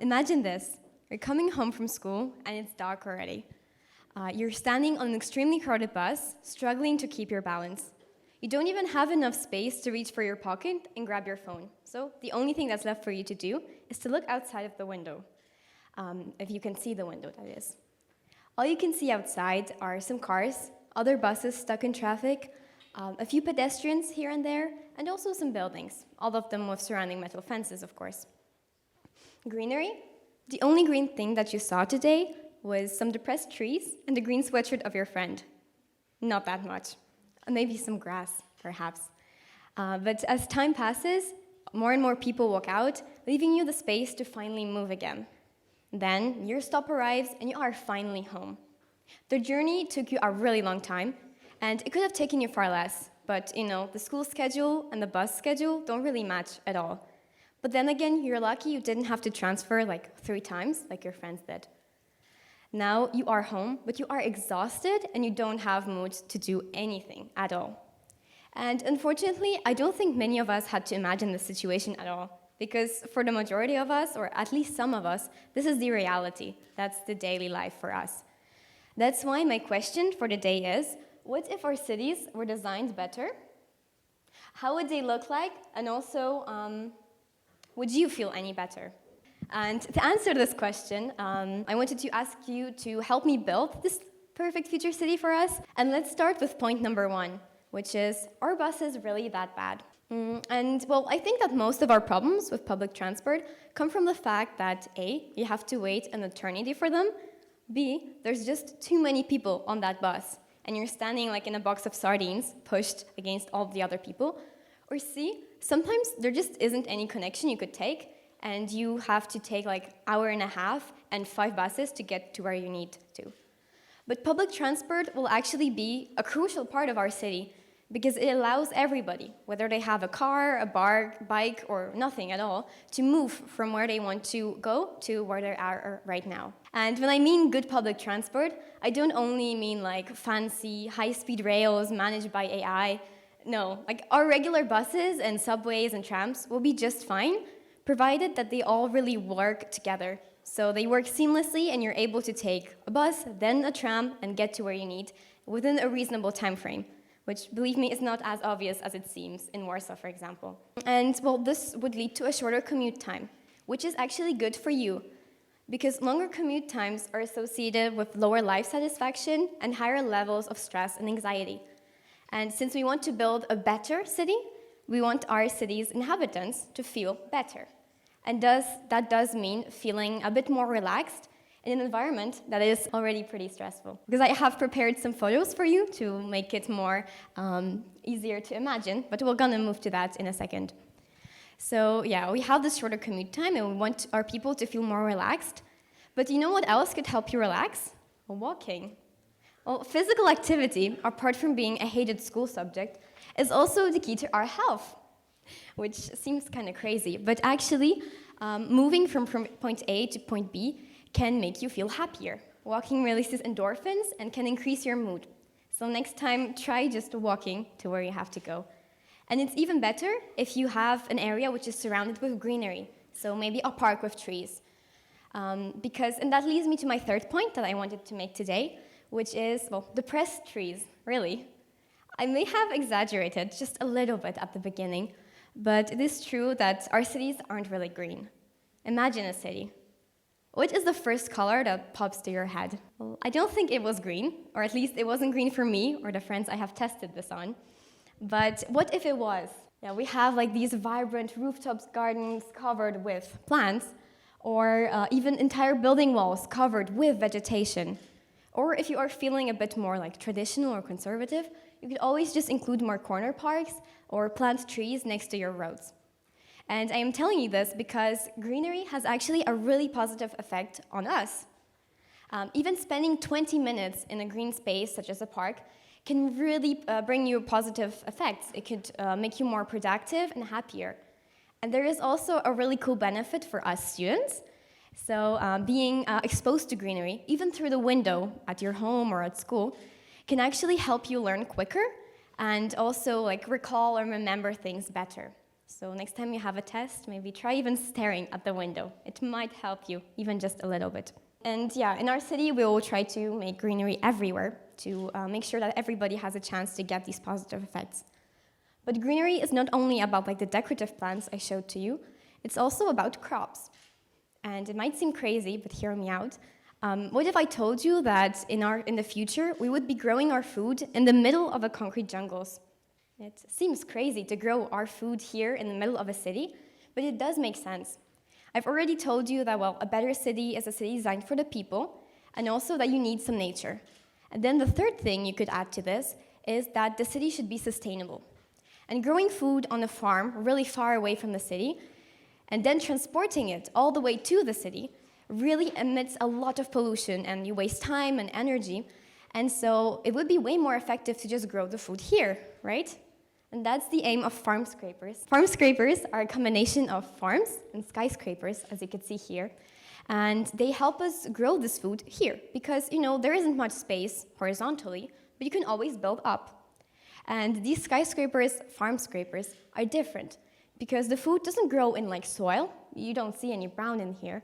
Imagine this. You're coming home from school and it's dark already. You're standing on an extremely crowded bus, struggling to keep your balance. You don't even have enough space to reach for your pocket and grab your phone. So the only thing that's left for you to do is to look outside of the window. If you can see the window, that is. All you can see outside are some cars, other buses stuck in traffic, a few pedestrians here and there, and also some buildings, all of them with surrounding metal fences, of course. Greenery? The only green thing that you saw today was some depressed trees and the green sweatshirt of your friend. Not that much. Maybe some grass, perhaps. But as time passes, more and more people walk out, leaving you the space to finally move again. Then your stop arrives and you are finally home. The journey took you a really long time, and it could have taken you far less, but the school schedule and the bus schedule don't really match at all. But then again, you're lucky you didn't have to transfer like 3 times like your friends did. Now you are home, but you are exhausted and you don't have mood to do anything at all. And unfortunately, I don't think many of us had to imagine this situation at all. Because for the majority of us, or at least some of us, this is the reality. That's the daily life for us. That's why my question for the day is, what if our cities were designed better? How would they look like? And also, would you feel any better? And to answer this question, I wanted to ask you to help me build this perfect future city for us. And let's start with point number 1, which is, are buses really that bad? And well, I think that most of our problems with public transport come from the fact that A, you have to wait an eternity for them, B, there's just too many people on that bus, and you're standing like in a box of sardines pushed against all the other people, or C, sometimes there just isn't any connection you could take, and you have to take like an hour and a half and 5 buses to get to where you need to. But public transport will actually be a crucial part of our city, because it allows everybody, whether they have a car, a bike, or nothing at all, to move from where they want to go to where they are right now. And when I mean good public transport, I don't only mean like fancy high-speed rails managed by AI. No, like our regular buses and subways and trams will be just fine, provided that they all really work together. So they work seamlessly and you're able to take a bus, then a tram, and get to where you need within a reasonable time frame, which, believe me, is not as obvious as it seems in Warsaw, for example. And, well, this would lead to a shorter commute time, which is actually good for you, because longer commute times are associated with lower life satisfaction and higher levels of stress and anxiety. And since we want to build a better city, we want our city's inhabitants to feel better. And that does mean feeling a bit more relaxed in an environment that is already pretty stressful. Because I have prepared some photos for you to make it more easier to imagine, but we're gonna move to that in a second. So yeah, we have this shorter commute time and we want our people to feel more relaxed. But you know what else could help you relax? Walking. Well, physical activity, apart from being a hated school subject, is also the key to our health, which seems kind of crazy. But actually, moving from point A to point B can make you feel happier. Walking releases endorphins and can increase your mood. So next time, try just walking to where you have to go. And it's even better if you have an area which is surrounded with greenery, so maybe a park with trees. And that leads me to my third point that I wanted to make today, which is, well, depressed trees, really. I may have exaggerated just a little bit at the beginning, but it is true that our cities aren't really green. Imagine a city. What is the first color that pops to your head? Well, I don't think it was green, or at least it wasn't green for me or the friends I have tested this on. But what if it was? Yeah, we have like these vibrant rooftop gardens covered with plants, or even entire building walls covered with vegetation. Or if you are feeling a bit more like traditional or conservative, you could always just include more corner parks or plant trees next to your roads. And I am telling you this because greenery has actually a really positive effect on us. Even spending 20 minutes in a green space, such as a park, can really bring you positive effects. It could make you more productive and happier. And there is also a really cool benefit for us students. So being exposed to greenery, even through the window at your home or at school, can actually help you learn quicker and also like recall or remember things better. So next time you have a test, maybe try even staring at the window. It might help you, even just a little bit. And yeah, in our city, we will try to make greenery everywhere to make sure that everybody has a chance to get these positive effects. But greenery is not only about like the decorative plants I showed to you, it's also about crops. And it might seem crazy, but hear me out. What if I told you that in the future, we would be growing our food in the middle of a concrete jungles? It seems crazy to grow our food here in the middle of a city, but it does make sense. I've already told you that, well, a better city is a city designed for the people, and also that you need some nature. And then the third thing you could add to this is that the city should be sustainable. And growing food on a farm really far away from the city, and then transporting it all the way to the city, really emits a lot of pollution, and you waste time and energy. And so it would be way more effective to just grow the food here, right? And that's the aim of farm scrapers. Farm scrapers are a combination of farms and skyscrapers, as you can see here. And they help us grow this food here, because, there isn't much space horizontally, but you can always build up. And these skyscrapers, farm scrapers, are different, because the food doesn't grow in like soil. You don't see any brown in here.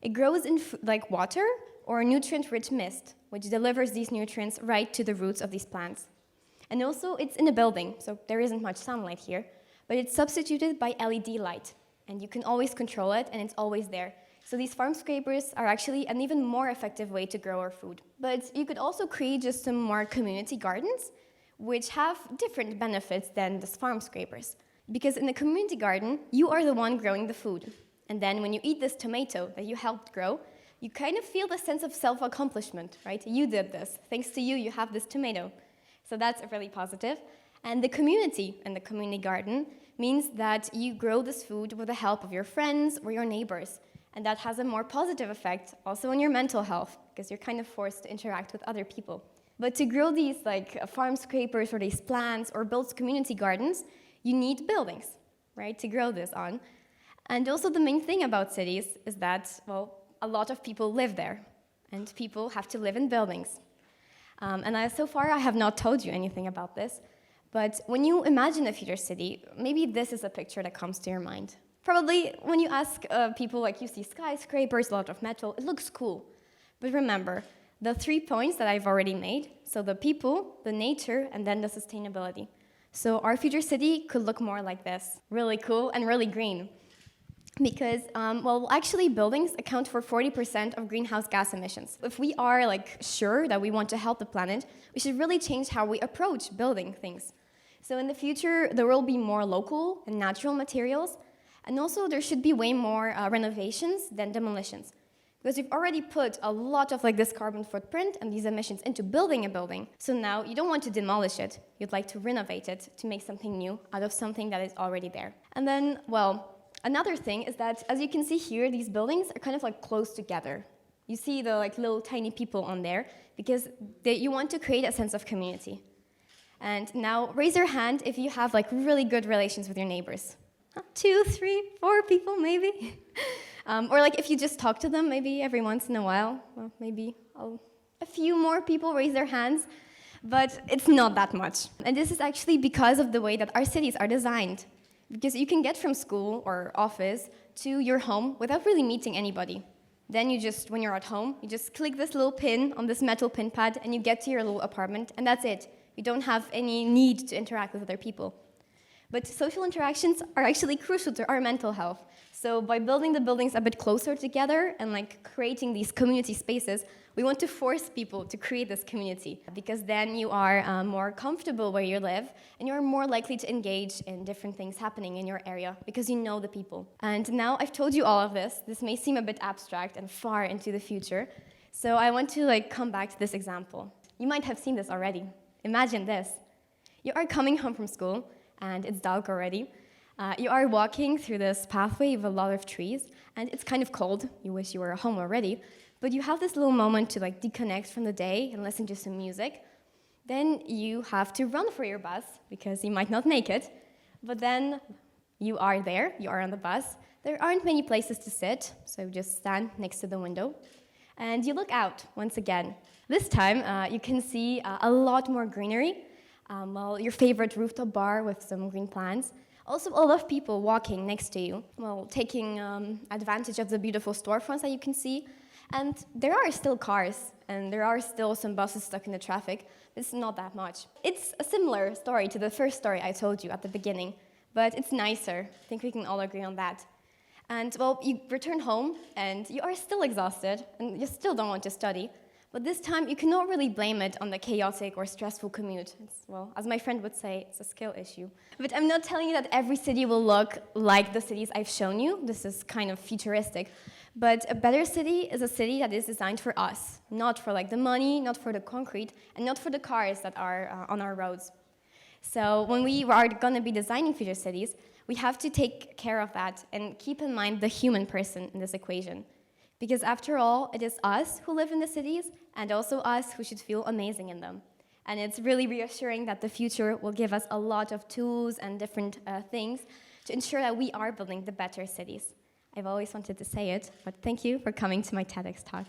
It grows in like water or nutrient-rich mist, which delivers these nutrients right to the roots of these plants. And also, it's in a building, so there isn't much sunlight here, but it's substituted by LED light, and you can always control it, and it's always there. So these farm scrapers are actually an even more effective way to grow our food. But you could also create just some more community gardens, which have different benefits than the farm scrapers. Because in a community garden, you are the one growing the food. And then when you eat this tomato that you helped grow, you kind of feel the sense of self-accomplishment, right? You did this. Thanks to you, you have this tomato. So that's really positive. And the community in the community garden means that you grow this food with the help of your friends or your neighbors. And that has a more positive effect also on your mental health, because you're kind of forced to interact with other people. But to grow these like farm scrapers or these plants or build community gardens, you need buildings, right, to grow this on. And also the main thing about cities is that, well, a lot of people live there, and people have to live in buildings. So far, I have not told you anything about this, but when you imagine a future city, maybe this is a picture that comes to your mind. Probably when you ask people, like you see skyscrapers, a lot of metal, it looks cool. But remember, the 3 points that I've already made, so the people, the nature, and then the sustainability. So our future city could look more like this, really cool and really green. Because, actually buildings account for 40% of greenhouse gas emissions. If we are sure that we want to help the planet, we should really change how we approach building things. So in the future, there will be more local and natural materials, and also there should be way more renovations than demolitions. Because we've already put a lot of this carbon footprint and these emissions into building a building. So now you don't want to demolish it, you'd like to renovate it to make something new out of something that is already there. And then, another thing is that, as you can see here, these buildings are kind of close together. You see the little tiny people on there because you want to create a sense of community. And now raise your hand if you have really good relations with your neighbors. 2, 3, 4 people maybe. Or if you just talk to them maybe every once in a while. Well, maybe a few more people raise their hands, but it's not that much. And this is actually because of the way that our cities are designed. Because you can get from school or office to your home without really meeting anybody. Then when you're at home, you just click this little pin on this metal pin pad and you get to your little apartment, and that's it. You don't have any need to interact with other people. But social interactions are actually crucial to our mental health. So by building the buildings a bit closer together and creating these community spaces, we want to force people to create this community, because then you are more comfortable where you live and you're more likely to engage in different things happening in your area because you know the people. And now I've told you all of this. This may seem a bit abstract and far into the future. So I want to come back to this example. You might have seen this already. Imagine this. You are coming home from school and it's dark already. You are walking through this pathway with a lot of trees, and it's kind of cold. You wish you were home already. But you have this little moment to deconnect from the day and listen to some music. Then you have to run for your bus, because you might not make it. But then you are there, you are on the bus. There aren't many places to sit, so just stand next to the window. And you look out once again. This time, you can see a lot more greenery. Your favorite rooftop bar with some green plants. Also, a lot of people walking next to you, well, taking advantage of the beautiful storefronts that you can see. And there are still cars, and there are still some buses stuck in the traffic. It's not that much. It's a similar story to the first story I told you at the beginning, but it's nicer. I think we can all agree on that. And, well, you return home, and you are still exhausted, and you still don't want to study. But this time, you cannot really blame it on the chaotic or stressful commute. It's, well, as my friend would say, it's a skill issue. But I'm not telling you that every city will look like the cities I've shown you. This is kind of futuristic. But a better city is a city that is designed for us, not for like the money, not for the concrete, and not for the cars that are on our roads. So when we are going to be designing future cities, we have to take care of that and keep in mind the human person in this equation. Because after all, it is us who live in the cities, and also us who should feel amazing in them. And it's really reassuring that the future will give us a lot of tools and different things to ensure that we are building the better cities. I've always wanted to say it, but thank you for coming to my TEDx talk.